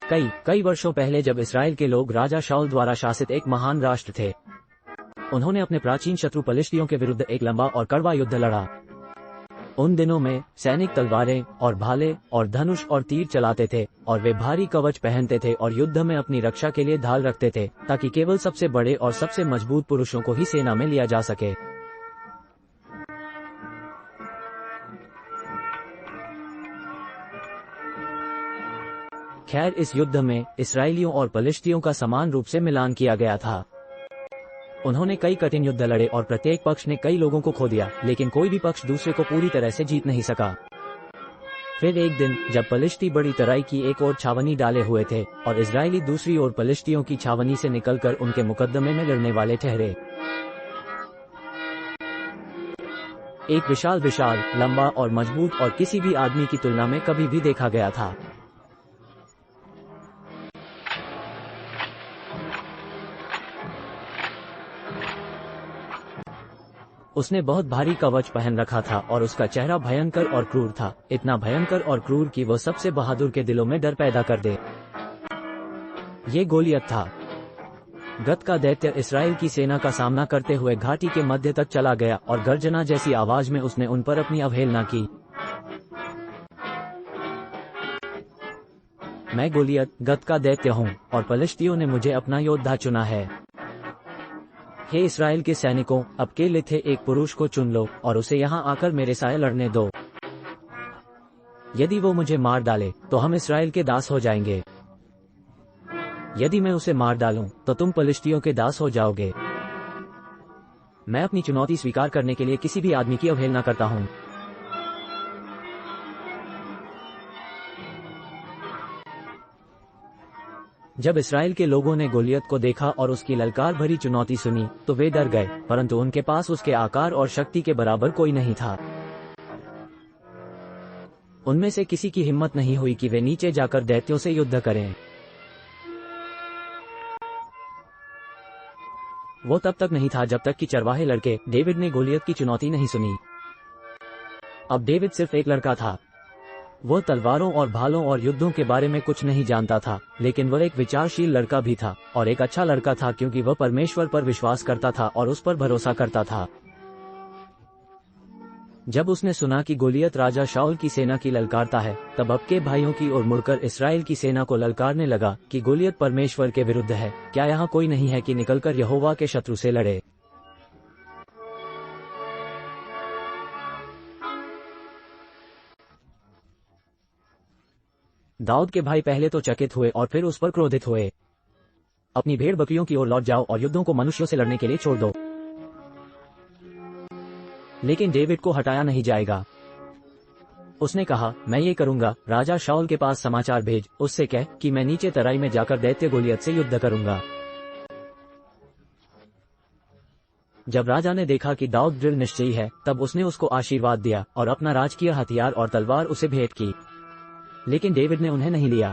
कई कई वर्षों पहले जब इस्राएल के लोग राजा शाऊल द्वारा शासित एक महान राष्ट्र थे, उन्होंने अपने प्राचीन शत्रु पलिश्तियों के विरुद्ध एक लंबा और कड़वा युद्ध लड़ा। उन दिनों में सैनिक तलवारें और भाले और धनुष और तीर चलाते थे और वे भारी कवच पहनते थे और युद्ध में अपनी रक्षा के लिए ढाल रखते थे ताकि केवल सबसे बड़े और सबसे मजबूत पुरुषों को ही सेना में लिया जा सके। खैर, इस युद्ध में इस्राएलियों और पलिश्तियों का समान रूप से मिलान किया गया था। उन्होंने कई कठिन युद्ध लड़े और प्रत्येक पक्ष ने कई लोगों को खो दिया, लेकिन कोई भी पक्ष दूसरे को पूरी तरह से जीत नहीं सका। फिर एक दिन जब पलिश्ती बड़ी तराई की एक ओर छावनी डाले हुए थे और इजरायली दूसरी ओर पलिश्तियों की छावनी से निकलकर उनके मुकदमे में लड़ने वाले ठहरे। एक विशाल लंबा और मजबूत और किसी भी आदमी की तुलना में कभी भी देखा गया था। उसने बहुत भारी कवच पहन रखा था और उसका चेहरा भयंकर और क्रूर था, इतना भयंकर और क्रूर कि वह सबसे बहादुर के दिलों में डर पैदा कर दे। ये गोलियत था। गत का दैत्य इस्राएल की सेना का सामना करते हुए घाटी के मध्य तक चला गया और गर्जना जैसी आवाज में उसने उन पर अपनी अवहेलना की। मैं गोलियत गत का दैत्य हूँ और पलिश्तियों ने मुझे अपना योद्धा चुना है। हे इस्राएल के सैनिकों, अब के लिए थे एक पुरुष को चुन लो और उसे यहाँ आकर मेरे साथ लड़ने दो। यदि वो मुझे मार डाले तो हम इस्राएल के दास हो जाएंगे। यदि मैं उसे मार डालूं तो तुम पलिश्तियों के दास हो जाओगे। मैं अपनी चुनौती स्वीकार करने के लिए किसी भी आदमी की अवहेलना करता हूँ। जब इस्राएल के लोगों ने गोलियत को देखा और उसकी ललकार भरी चुनौती सुनी तो वे डर गए, परंतु उनके पास उसके आकार और शक्ति के बराबर कोई नहीं था। उनमें से किसी की हिम्मत नहीं हुई कि वे नीचे जाकर दैत्यों से युद्ध करें। वो तब तक नहीं था जब तक कि चरवाहे लड़के डेविड ने गोलियत की चुनौती नहीं सुनी। अब डेविड सिर्फ एक लड़का था। वह तलवारों और भालों और युद्धों के बारे में कुछ नहीं जानता था, लेकिन वह एक विचारशील लड़का भी था और एक अच्छा लड़का था क्योंकि वह परमेश्वर पर विश्वास करता था और उस पर भरोसा करता था। जब उसने सुना कि गोलियत राजा शाऊल की सेना की ललकारता है, तब अबके भाइयों की ओर मुड़कर इस्राएल की सेना को ललकारने लगा कि गोलियत परमेश्वर के विरुद्ध है। क्या यहाँ कोई नहीं है कि निकलकर यहोवा के शत्रु से लड़े? दाऊद के भाई पहले तो चकित हुए और फिर उस पर क्रोधित हुए। अपनी भेड़ बकरियों की ओर लौट जाओ और युद्धों को मनुष्यों से लड़ने के लिए छोड़ दो। लेकिन डेविड को हटाया नहीं जाएगा। उसने कहा, मैं ये करूंगा, राजा शाऊल के पास समाचार भेज, उससे कह कि मैं नीचे तराई में जाकर दैत्य गोलियत से युद्ध करूंगा। जब राजा ने देखा कि दाऊद दृढ़ निश्चयी है, तब उसने उसको आशीर्वाद दिया और अपना राजकीय हथियार और तलवार उसे भेंट की। लेकिन डेविड ने उन्हें नहीं लिया।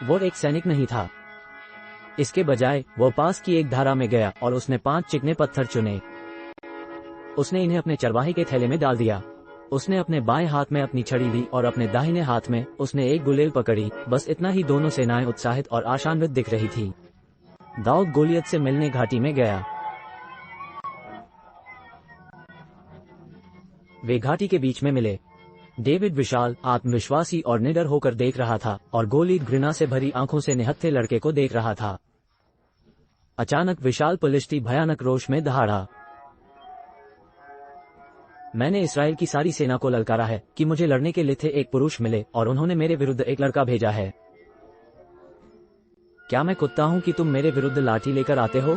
वो एक सैनिक नहीं था। इसके बजाय वो पास की एक धारा में गया और उसने 5 चिकने पत्थर चुने। उसने इन्हें अपने चरवाहे के थैले में डाल दिया। उसने अपने बाएं हाथ में अपनी छड़ी ली और अपने दाहिने हाथ में उसने एक गुलेल पकड़ी। बस इतना ही। दोनों सेनाएं उत्साहित और आशान्वित दिख रही थी। दाऊद गोलियत से मिलने घाटी में गया। वे घाटी के बीच में मिले। डेविड विशाल, आत्मविश्वासी और निडर होकर देख रहा था और गोलियत घृणा से भरी आंखों से निहत्थे लड़के को देख रहा था। अचानक विशाल पलिश्ती भयानक रोष में दहाड़ा। मैंने इस्राएल की सारी सेना को ललकारा है कि मुझे लड़ने के लिए थे एक पुरुष मिले और उन्होंने मेरे विरुद्ध एक लड़का भेजा है। क्या मैं कुत्ता हूं कि तुम मेरे विरुद्ध लाठी लेकर आते हो?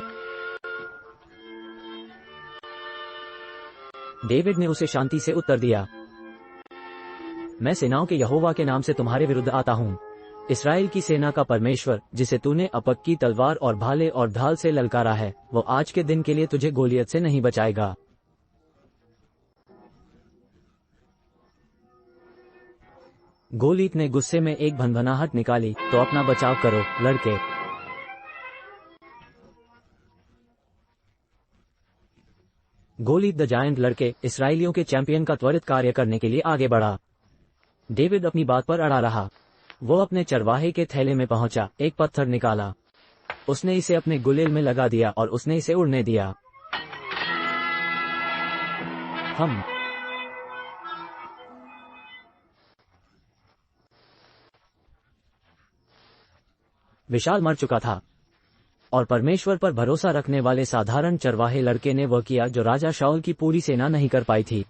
डेविड ने उसे शांति से उत्तर दिया, मैं सेनाओं के यहोवा के नाम से तुम्हारे विरुद्ध आता हूँ। इस्राएल की सेना का परमेश्वर, जिसे तूने अपक्की तलवार और भाले और ढाल से ललकारा है, वो आज के दिन के लिए तुझे गोलियत से नहीं बचाएगा। गोलियत ने गुस्से में एक भनभनाहट निकाली, तो अपना बचाव करो लड़के। गोलियत द जायंट लड़के इस्राएलियों के चैंपियन का त्वरित कार्य करने के लिए आगे बढ़ा। डेविड अपनी बात पर अड़ा रहा। वो अपने चरवाहे के थैले में पहुंचा, एक पत्थर निकाला, उसने इसे अपने गुलेल में लगा दिया और उसने इसे उड़ने दिया। विशाल मर चुका था और परमेश्वर पर भरोसा रखने वाले साधारण चरवाहे लड़के ने वह किया जो राजा शाऊल की पूरी सेना नहीं कर पाई थी।